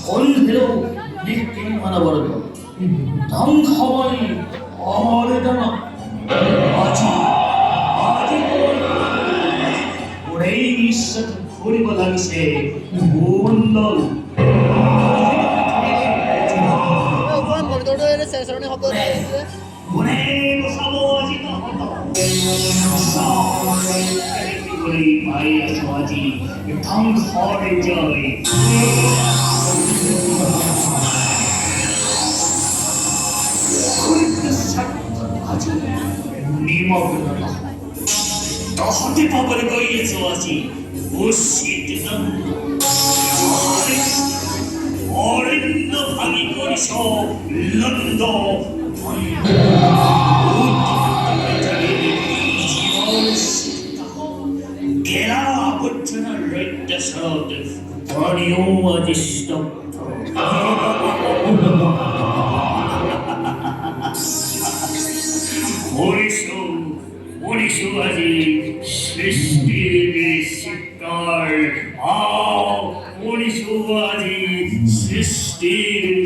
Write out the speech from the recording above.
건대로 느낌 하나 버려도 당 가만히 아래다나 아직 우리 있었던 소리가 당시에 무언 কোন মনিটরে সেন্সরনে শব্দ দিছে মনের সামজিত হতো 우리 마이 아주아지 탕커를 저이 그리고 아주 니마구나 너한테 밥을 거기에서 하지 무시드는 어린도 방이거리서 런도 Gela butchana like the sound Mario Adistopto Morishu Adi Sisti Sikar Morishu Adi Sisti